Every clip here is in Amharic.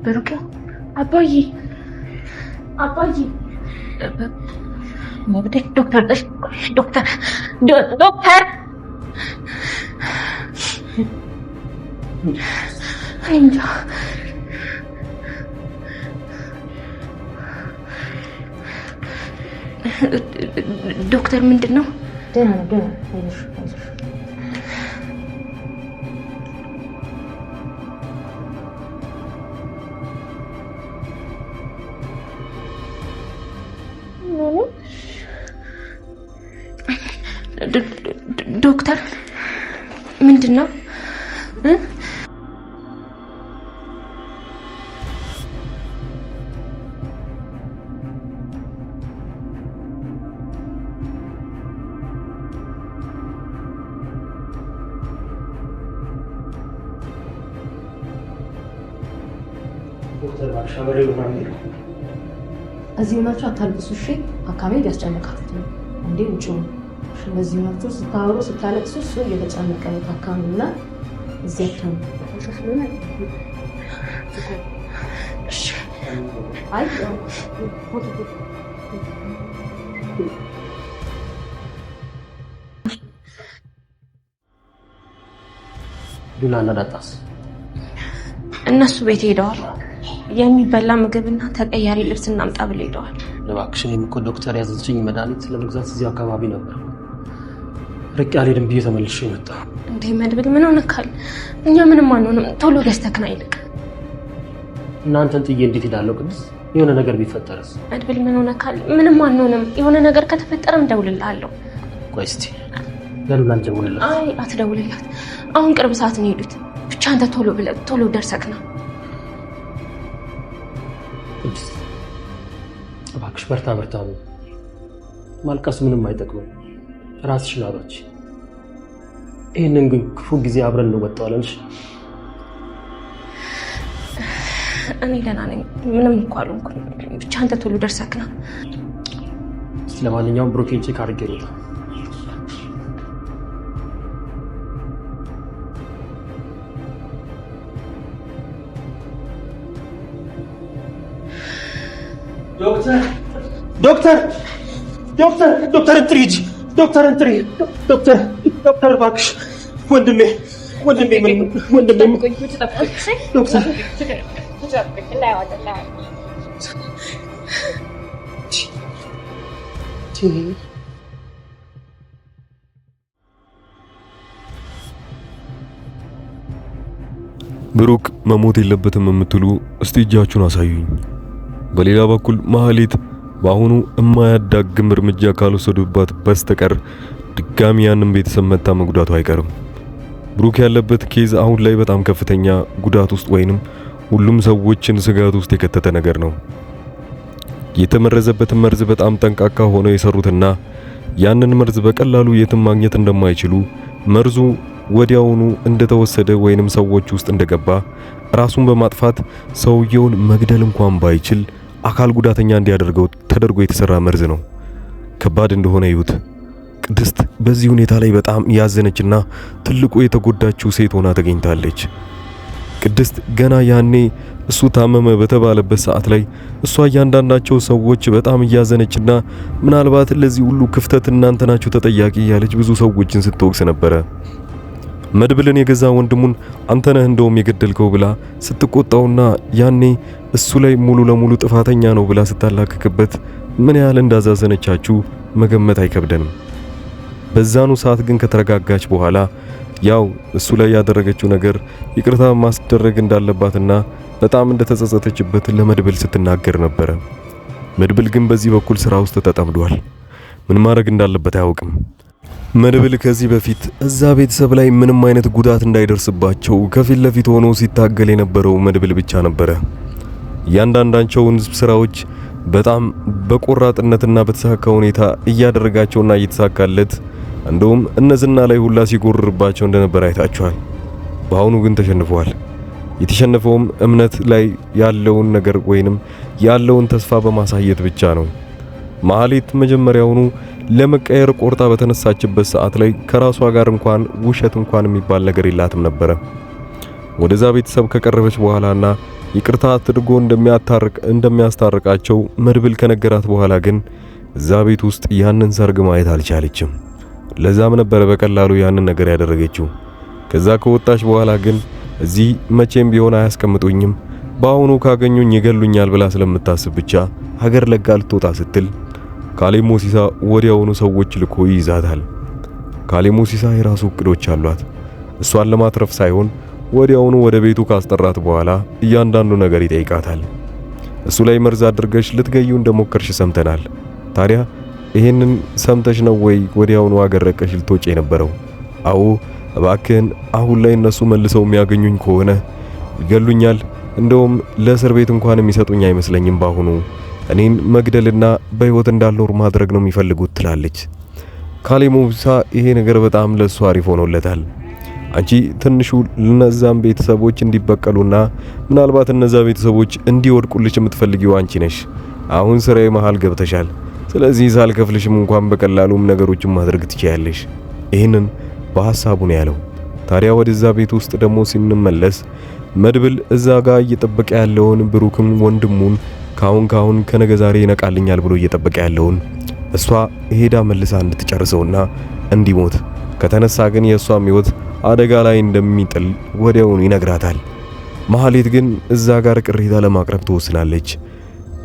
ብሩክ አባዬ ሞብደክ ዶክተር እንጃ ዶክተር ምንድነው? ደህና ዶክተር ምንድነው? ዶክተር ባሻበሬ ምናምን እዚህ ናቸው። አታልቅሱ እሺ። አካሜ ያስጨነቃት ነው እንዴ? ውጪ ነው። ስለዚህ ናቸው ስታወሩ ስታለቅሱ እሱ እየተጨነቀ ነው ታካሚና እዚህ ነው። እሺ አይ ዱላና ዳጣስ እነሱ ቤት ሄደዋል። የሚበላ ምግብና ተቀያሪ ልብስ እናምጣ ብለው ሄደዋል። ለባክሽ እኔም እኮ ዶክተር ያዘዘችኝ መድኃኒት ለመግዛት እዚህ አካባቢ ነበር። ርቄ አልሄድም ብዬ ተመልሼ መጣሁ። እንዴ መድብል ምን ሆነካል? እኛ ምንም አንሆንም። ቶሎ ገዝተክና ይልቅ እናንተን ጥዬ እንዴት ሄዳለሁ? ቅድስ የሆነ ነገር ቢፈጠርስ? መድብል ምን ሆነካል? ምንም አንሆንም። የሆነ ነገር ከተፈጠረም እደውልልሃለሁ። ቆይ እስቲ ለሉላን ደውልላት። አይ አትደውልላት። አሁን ቅርብ ሰዓት ነው የሄዱት። ብቻ አንተ ቶሎ ደርሰክና ቅድስ እባክሽ በርታ ነው። ማልቀስ ምንም አይጠቅምም። ራስሽን አውጪ። ይሄንን ግን ክፉ ጊዜ አብረን እንወጣዋለን። እኔ ደህና ነኝ። ምንም እኮ አልሆንኩም። ብቻ አንተ ቶሎ ደርሰክና። ለማንኛውም ብሩኬን ቼክ አድርጌ ነው። ዶክተር እንትሪጅ ዶክተር እባክሽ ወንድሜ ዶክተር ብሩክ መሞት የለበትም የምትሉ እስቲ እጃችሁን አሳዩኝ። በሌላ በኩል ማህሌት በአሁኑ የማያዳግም እርምጃ ካልወሰዱባት በስተቀር ድጋሚ ያንን ቤተሰብ መታ መጉዳቱ አይቀርም። ብሩክ ያለበት ኬዝ አሁን ላይ በጣም ከፍተኛ ጉዳት ውስጥ ወይንም ሁሉም ሰዎችን ስጋት ውስጥ የከተተ ነገር ነው። የተመረዘበትን መርዝ በጣም ጠንቃቃ ሆነው የሰሩትና ያንን መርዝ በቀላሉ የትም ማግኘት እንደማይችሉ መርዙ ወዲያውኑ እንደተወሰደ ወይንም ሰዎች ውስጥ እንደገባ ራሱን በማጥፋት ሰውየውን መግደል እንኳን ባይችል አካል ጉዳተኛ እንዲያደርገው ተደርጎ የተሰራ መርዝ ነው። ከባድ እንደሆነ ይሁት ቅድስት በዚህ ሁኔታ ላይ በጣም ያዘነችና ትልቁ የተጎዳችው ሴት ሆና ተገኝታለች። ቅድስት ገና ያኔ እሱ ታመመ በተባለበት ሰዓት ላይ እሷ እያንዳንዳቸው ሰዎች በጣም እያዘነችና ምናልባት ለዚህ ሁሉ ክፍተት እናንተ ናችሁ ተጠያቂ ያለች ብዙ ሰዎችን ስትወቅስ ነበረ። መድብልን የገዛ ወንድሙን አንተ ነህ እንደውም የገደልከው ብላ ስትቆጣውና ያኔ እሱ ላይ ሙሉ ለሙሉ ጥፋተኛ ነው ብላ ስታላክክበት ምን ያህል እንዳዛዘነቻችሁ መገመት አይከብደንም። በዛኑ ሰዓት ግን ከተረጋጋች በኋላ ያው እሱ ላይ ያደረገችው ነገር ይቅርታ ማስደረግ እንዳለባትና በጣም እንደተጸጸተችበት ለመድብል ስትናገር ነበረ። መድብል ግን በዚህ በኩል ስራ ውስጥ ተጠምዷል። ምን ማድረግ እንዳለበት አያውቅም። መድብል ከዚህ በፊት እዛ ቤተሰብ ላይ ምንም አይነት ጉዳት እንዳይደርስባቸው ከፊት ለፊት ሆኖ ሲታገል የነበረው መድብል ብቻ ነበረ። እያንዳንዳቸውን ስራዎች በጣም በቆራጥነትና በተሳካ ሁኔታ እያደረጋቸውና እየተሳካለት እንደውም እነዝና ላይ ሁላ ሲጎርርባቸው እንደነበር አይታችኋል። በአሁኑ ግን ተሸንፈዋል። የተሸነፈውም እምነት ላይ ያለውን ነገር ወይንም ያለውን ተስፋ በማሳየት ብቻ ነው። ማህሌት መጀመሪያውኑ ለመቀየር ቆርጣ በተነሳችበት ሰዓት ላይ ከራሷ ጋር እንኳን ውሸት እንኳን የሚባል ነገር የላትም ነበረ። ወደዛ ቤተሰብ ከቀረበች በኋላና ይቅርታ አድርጎ እንደሚያስታርቃቸው መድብል ከነገራት በኋላ ግን እዛ ቤት ውስጥ ያንን ሰርግ ማየት አልቻለችም። ለዛም ነበር በቀላሉ ያንን ነገር ያደረገችው። ከዛ ከወጣች በኋላ ግን እዚህ መቼም ቢሆን አያስቀምጡኝም፣ በአሁኑ ካገኙኝ ይገሉኛል ብላ ስለምታስብ ብቻ ሀገር ለጋ ልትወጣ ስትል ካሌብ ሞሲሳ ወዲያውኑ ሰዎች ልኮ ይይዛታል። ካሌብ ሞሲሳ የራሱ እቅዶች አሏት። እሷን ለማትረፍ ሳይሆን ወዲያውኑ ወደ ቤቱ ካስጠራት በኋላ እያንዳንዱ ነገር ይጠይቃታል። እሱ ላይ መርዝ አድርገሽ ልትገዩ እንደሞከርሽ ሰምተናል። ታዲያ ይሄንን ሰምተሽ ነው ወይ ወዲያውኑ ሀገር ለቀሽ ልትወጪ የነበረው? አዎ እባክህን፣ አሁን ላይ እነሱ መልሰው የሚያገኙኝ ከሆነ ይገሉኛል። እንደውም ለእስር ቤት እንኳን የሚሰጡኝ አይመስለኝም። ባሁኑ እኔን መግደልና በህይወት እንዳልኖር ማድረግ ነው የሚፈልጉት ትላለች። ካሌብ ሞሲሳ ይሄ ነገር በጣም ለሱ አሪፍ ሆኖለታል። አንቺ ትንሹ ለነዛም ቤተሰቦች እንዲበቀሉና ምናልባት እነዛ ቤተሰቦች እንዲወድቁልሽ የምትፈልጊው አንቺ ነሽ። አሁን ስራዬ መሃል ገብተሻል። ስለዚህ ሳልከፍልሽም እንኳን በቀላሉም ነገሮችን ማድረግ ትችያለሽ። ይህንን በሐሳቡ ነው ያለው። ታዲያ ወደዛ ቤት ውስጥ ደግሞ ሲንመለስ መድብል እዛ ጋር እየጠበቀ ያለውን ብሩክም ወንድሙን ካሁን ከነገ ዛሬ ይነቃልኛል ብሎ እየጠበቀ ያለውን እሷ ሄዳ መልሳ እንድትጨርሰውና እንዲሞት ከተነሳ ግን የእሷም ሕይወት አደጋ ላይ እንደሚጥል ወዲያውኑ ይነግራታል። ማህሌት ግን እዛ ጋር ቅሬታ ለማቅረብ ትወስናለች።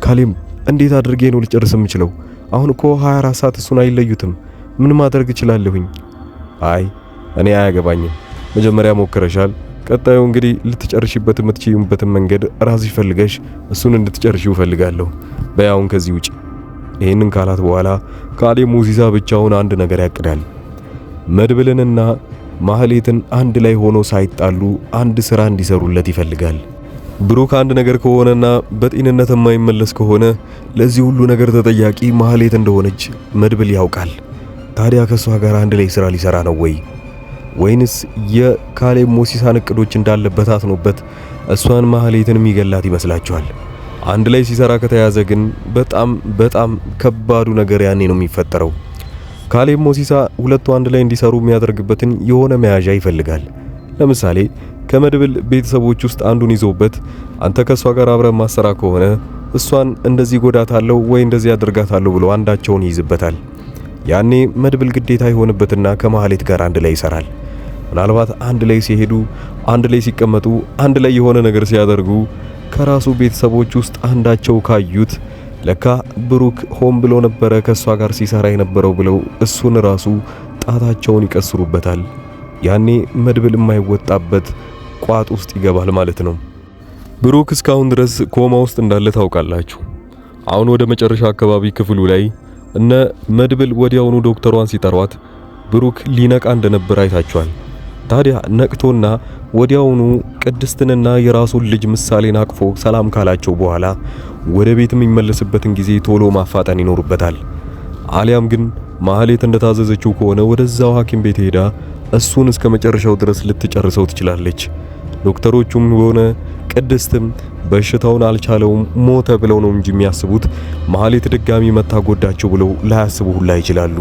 ካሌብ እንዴት አድርጌ ነው ልጨርስ የምችለው? አሁን እኮ 24 ሰዓት እሱን አይለዩትም። ምን ማድረግ እችላለሁኝ? አይ እኔ አያገባኝም። መጀመሪያ ሞክረሻል። ቀጣዩ እንግዲህ ልትጨርሽበት የምትችይበትን መንገድ ራስሽ ፈልገሽ እሱን እንድትጨርሺው ፈልጋለሁ። በያውን ከዚህ ውጪ። ይሄንን ካላት በኋላ ካሌብ ሞሲሳ ብቻውን አንድ ነገር ያቅዳል። መድብልንና ማህሌትን አንድ ላይ ሆኖ ሳይጣሉ አንድ ስራ እንዲሰሩለት ይፈልጋል። ብሩክ አንድ ነገር ከሆነና በጤንነት የማይመለስ ከሆነ ለዚህ ሁሉ ነገር ተጠያቂ ማህሌት እንደሆነች መድብል ያውቃል። ታዲያ ከሷ ጋር አንድ ላይ ስራ ሊሰራ ነው ወይንስ የካሌብ ሞሲሳን እቅዶች እንዳለበት አስኖበት እሷን ማህሌትን የሚገላት ይመስላችኋል? አንድ ላይ ሲሰራ ከተያዘ ግን በጣም ከባዱ ነገር ያኔ ነው የሚፈጠረው። ካሌብ ሞሲሳ ሁለቱ አንድ ላይ እንዲሰሩ የሚያደርግበትን የሆነ መያዣ ይፈልጋል። ለምሳሌ ከመድብል ቤተሰቦች ውስጥ አንዱን ይዞበት አንተ ከሷ ጋር አብረን ማሰራ ከሆነ እሷን እንደዚህ ጎዳታለሁ ወይ እንደዚህ አድርጋታለሁ ብሎ አንዳቸውን ይይዝበታል። ያኔ መድብል ግዴታ ይሆንበትና ከማህሌት ጋር አንድ ላይ ይሰራል። ምናልባት አንድ ላይ ሲሄዱ፣ አንድ ላይ ሲቀመጡ፣ አንድ ላይ የሆነ ነገር ሲያደርጉ ከራሱ ቤተሰቦች ውስጥ አንዳቸው ካዩት ለካ ብሩክ ሆን ብሎ ነበረ ከሷ ጋር ሲሰራ የነበረው ብለው እሱን ራሱ ጣታቸውን ይቀስሩበታል። ያኔ መድብል የማይወጣበት ቋጥ ውስጥ ይገባል ማለት ነው። ብሩክ እስካሁን ድረስ ኮማ ውስጥ እንዳለ ታውቃላችሁ። አሁን ወደ መጨረሻ አካባቢ ክፍሉ ላይ እነ መድብል ወዲያውኑ ዶክተሯን ሲጠሯት ብሩክ ሊነቃ እንደነበር አይታችኋል። ታዲያ ነቅቶና ወዲያውኑ ቅድስትንና የራሱን ልጅ ምሳሌን አቅፎ ሰላም ካላቸው በኋላ ወደ ቤት የሚመለስበትን ጊዜ ቶሎ ማፋጠን ይኖርበታል። አሊያም ግን ማህሌት እንደታዘዘችው ከሆነ ወደዛው ሐኪም ቤት ሄዳ እሱን እስከ መጨረሻው ድረስ ልትጨርሰው ትችላለች። ዶክተሮቹም ሆነ ቅድስትም በሽታውን አልቻለውም ሞተ ብለው ነው እንጂ የሚያስቡት ማህሌት ድጋሚ መታጎዳቸው ብለው ላያስቡ ሁላ ይችላሉ።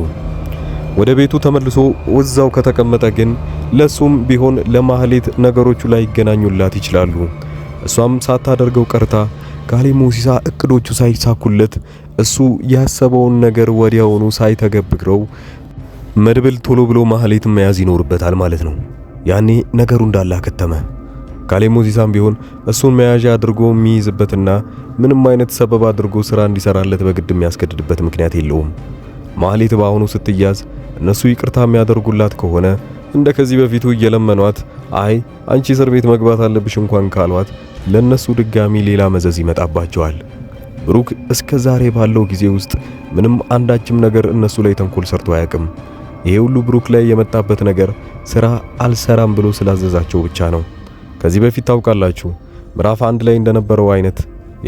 ወደ ቤቱ ተመልሶ ወዛው ከተቀመጠ ግን ለሱም ቢሆን ለማህሌት ነገሮቹ ላይ ይገናኙላት ይችላሉ። እሷም ሳታደርገው ቀርታ ካሌብ ሞሲሳ እቅዶቹ ሳይሳኩለት እሱ ያሰበውን ነገር ወዲያውኑ ሳይተገብረው መድብል ቶሎ ብሎ ማህሌት መያዝ ይኖርበታል ማለት ነው። ያኔ ነገሩ እንዳላከተመ ካሌብ ሞሲሳም ቢሆን እሱን መያዣ አድርጎ የሚይዝበትና ምንም አይነት ሰበብ አድርጎ ስራ እንዲሰራለት በግድ የሚያስገድድበት ምክንያት የለውም። ማህሌት በአሁኑ ስትያዝ እነሱ ይቅርታ የሚያደርጉላት ከሆነ እንደ ከዚህ በፊቱ እየለመኗት አይ አንቺ እስር ቤት መግባት አለብሽ እንኳን ካሏት ለነሱ ድጋሚ ሌላ መዘዝ ይመጣባቸዋል። ብሩክ እስከ ዛሬ ባለው ጊዜ ውስጥ ምንም አንዳችም ነገር እነሱ ላይ ተንኮል ሰርቶ አያውቅም። ይሄ ሁሉ ብሩክ ላይ የመጣበት ነገር ስራ አልሰራም ብሎ ስላዘዛቸው ብቻ ነው። ከዚህ በፊት ታውቃላችሁ ምዕራፍ 1 ላይ እንደነበረው አይነት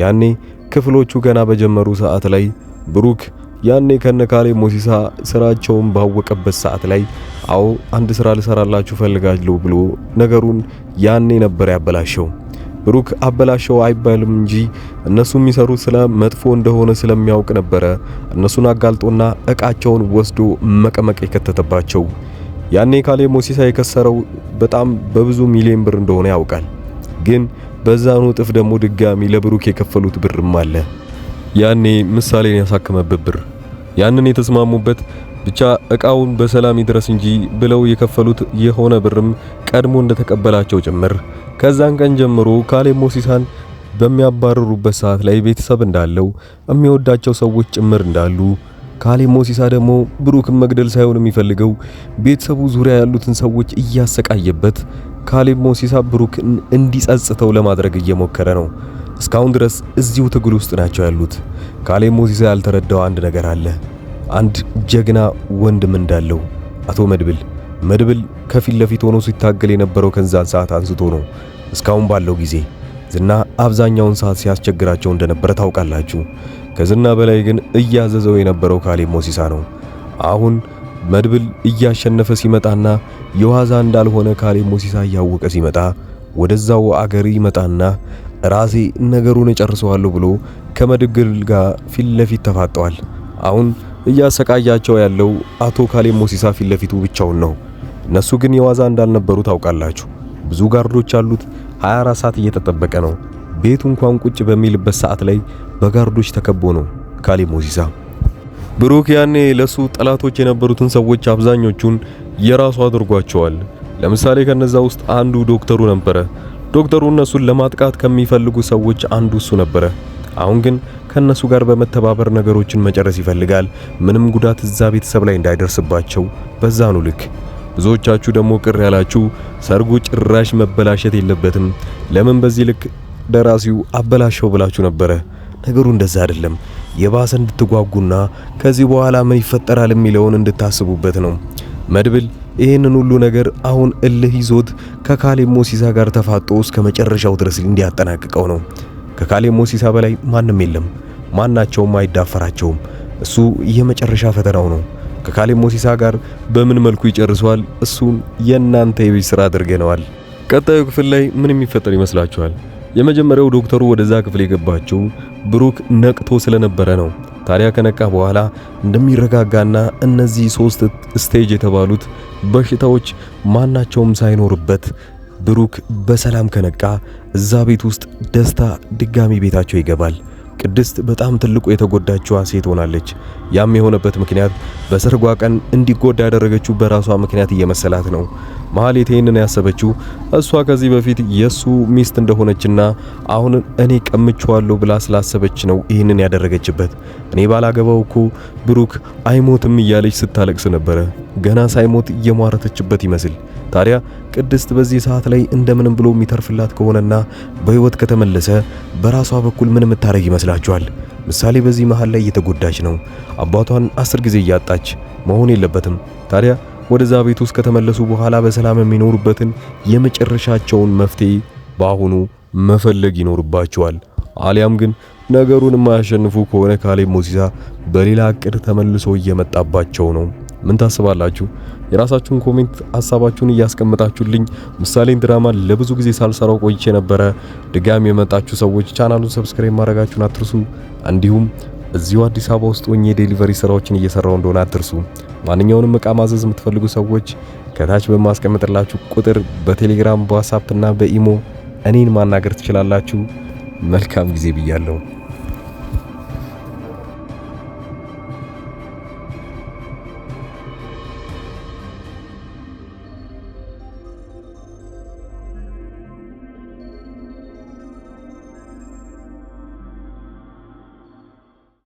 ያኔ ክፍሎቹ ገና በጀመሩ ሰዓት ላይ ብሩክ ያኔ ከነ ካሌብ ሞሲሳ ስራቸውን ባወቀበት ሰዓት ላይ አዎ አንድ ስራ ልሰራላችሁ ፈልጋለሁ ብሎ ነገሩን ያኔ ነበር ያበላሸው። ብሩክ አበላሸው አይባልም እንጂ እነሱ የሚሰሩት ስለ መጥፎ እንደሆነ ስለሚያውቅ ነበረ እነሱን አጋልጦና እቃቸውን ወስዶ መቀመቅ የከተተባቸው። ያኔ ካሌብ ሞሲሳ የከሰረው በጣም በብዙ ሚሊዮን ብር እንደሆነ ያውቃል። ግን በዛኑ እጥፍ ደግሞ ድጋሚ ለብሩክ የከፈሉት ብርም አለ። ያኔ ምሳሌን ያሳከመበት ብር፣ ያንን የተስማሙበት ብቻ እቃውን በሰላም ይድረስ እንጂ ብለው የከፈሉት የሆነ ብርም ቀድሞ እንደተቀበላቸው ጭምር ከዛን ቀን ጀምሮ ካሌብ ሞሲሳን በሚያባረሩበት ሰዓት ላይ ቤተሰብ እንዳለው የሚወዳቸው ሰዎች ጭምር እንዳሉ ካሌብ ሞሲሳ ደግሞ ብሩክን መግደል ሳይሆን የሚፈልገው ቤተሰቡ ዙሪያ ያሉትን ሰዎች እያሰቃየበት ካሌብ ሞሲሳ ብሩክን እንዲጸጽተው ለማድረግ እየሞከረ ነው። እስካሁን ድረስ እዚሁ ትግል ውስጥ ናቸው ያሉት። ካሌብ ሞሲሳ ያልተረዳው አንድ ነገር አለ። አንድ ጀግና ወንድም እንዳለው አቶ መድብል ከፊት ለፊት ሆኖ ሲታገል የነበረው ከዛን ሰዓት አንስቶ ነው እስካሁን ባለው ጊዜ። ዝና አብዛኛውን ሰዓት ሲያስቸግራቸው እንደነበረ ታውቃላችሁ። ከዝና በላይ ግን እያዘዘው የነበረው ካሌብ ሞሲሳ ነው። አሁን መድብል እያሸነፈ ሲመጣና የዋዛ እንዳልሆነ ካሌብ ሞሲሳ እያወቀ ሲመጣ ወደዛው አገር ይመጣና ራሴ ነገሩን እጨርሰዋለሁ ብሎ ከመድብል ጋር ፊት ለፊት ተፋጠዋል። አሁን እያሰቃያቸው ያለው አቶ ካሌብ ሞሲሳ ፊት ለፊቱ ብቻውን ነው። እነሱ ግን የዋዛ እንዳልነበሩ ታውቃላችሁ። ብዙ ጋርዶች አሉት። 24 ሰዓት እየተጠበቀ ነው። ቤቱ እንኳን ቁጭ በሚልበት ሰዓት ላይ በጋርዶች ተከቦ ነው ካሌብ ሞሲሳ። ብሩክ ያኔ ለሱ ጠላቶች የነበሩትን ሰዎች አብዛኞቹን የራሱ አድርጓቸዋል። ለምሳሌ ከነዛ ውስጥ አንዱ ዶክተሩ ነበረ። ዶክተሩ እነሱን ለማጥቃት ከሚፈልጉ ሰዎች አንዱ እሱ ነበረ። አሁን ግን ከነሱ ጋር በመተባበር ነገሮችን መጨረስ ይፈልጋል። ምንም ጉዳት እዛ ቤተሰብ ላይ እንዳይደርስባቸው በዛኑ ልክ። ብዙዎቻችሁ ደግሞ ቅር ያላችሁ ሰርጉ ጭራሽ መበላሸት የለበትም፣ ለምን በዚህ ልክ ደራሲው አበላሸው ብላችሁ ነበረ። ነገሩ እንደዛ አይደለም። የባሰ እንድትጓጉና ከዚህ በኋላ ምን ይፈጠራል የሚለውን እንድታስቡበት ነው። መድብል ይህንን ሁሉ ነገር አሁን እልህ ይዞት ከካሌብ ሞሲሳ ጋር ተፋጦ እስከ መጨረሻው ድረስ እንዲያጠናቅቀው ነው። ከካሌብ ሞሲሳ በላይ ማንም የለም። ማናቸውም አይዳፈራቸውም። እሱ የመጨረሻ ፈተናው ነው። ከካሌብ ሞሲሳ ጋር በምን መልኩ ይጨርሰዋል? እሱን የናንተ የቤት ስራ አድርገነዋል። ቀጣዩ ክፍል ላይ ምን የሚፈጠር ይመስላችኋል? የመጀመሪያው ዶክተሩ ወደዛ ክፍል የገባቸው ብሩክ ነቅቶ ስለነበረ ነው። ታዲያ ከነቃ በኋላ እንደሚረጋጋና እነዚህ 3 ስቴጅ የተባሉት በሽታዎች ማናቸውም ሳይኖርበት ብሩክ በሰላም ከነቃ እዛ ቤት ውስጥ ደስታ ድጋሚ ቤታቸው ይገባል። ቅድስት በጣም ትልቁ የተጎዳችዋ ሴት ሆናለች። ያም የሆነበት ምክንያት በሰርጓ ቀን እንዲጎዳ ያደረገችው በራሷ ምክንያት እየመሰላት ነው። ማህሌት ይሄንን ያሰበችው እሷ ከዚህ በፊት የሱ ሚስት እንደሆነችና አሁን እኔ ቀምቼዋለሁ ብላ ስላሰበች ነው ይሄንን ያደረገችበት። እኔ ባላገባው እኮ ብሩክ አይሞትም እያለች ስታለቅስ ነበረ፣ ገና ሳይሞት እየሟረተችበት ይመስል። ታዲያ ቅድስት በዚህ ሰዓት ላይ እንደምንም ብሎ የሚተርፍላት ከሆነና በህይወት ከተመለሰ በራሷ በኩል ምን የምታረግ ይመስላችኋል? ምሳሌ በዚህ መሃል ላይ እየተጎዳች ነው። አባቷን 10 ጊዜ እያጣች መሆን የለበትም። ታዲያ ወደዛ ቤት ውስጥ ከተመለሱ በኋላ በሰላም የሚኖሩበትን የመጨረሻቸውን መፍትሄ በአሁኑ መፈለግ ይኖርባቸዋል። አሊያም ግን ነገሩን የማያሸንፉ ከሆነ ካሌብ ሞሲሳ በሌላ እቅድ ተመልሶ እየመጣባቸው ነው። ምን ታስባላችሁ? የራሳችሁን ኮሜንት ሐሳባችሁን እያስቀመጣችሁልኝ ምሳሌን ድራማ ለብዙ ጊዜ ሳልሰራው ቆይቼ ነበረ። ድጋሚ የመጣችሁ ሰዎች ቻናሉን ሰብስክራይብ ማድረጋችሁን አትርሱ። እንዲሁም እዚሁ አዲስ አበባ ውስጥ ሆኜ ዴሊቨሪ ስራዎችን እየሰራው እንደሆነ አትርሱ። ማንኛውንም ዕቃ ማዘዝ የምትፈልጉ ሰዎች ከታች በማስቀመጥላችሁ ቁጥር በቴሌግራም በዋትስአፕ እና በኢሞ እኔን ማናገር ትችላላችሁ። መልካም ጊዜ ብያለሁ።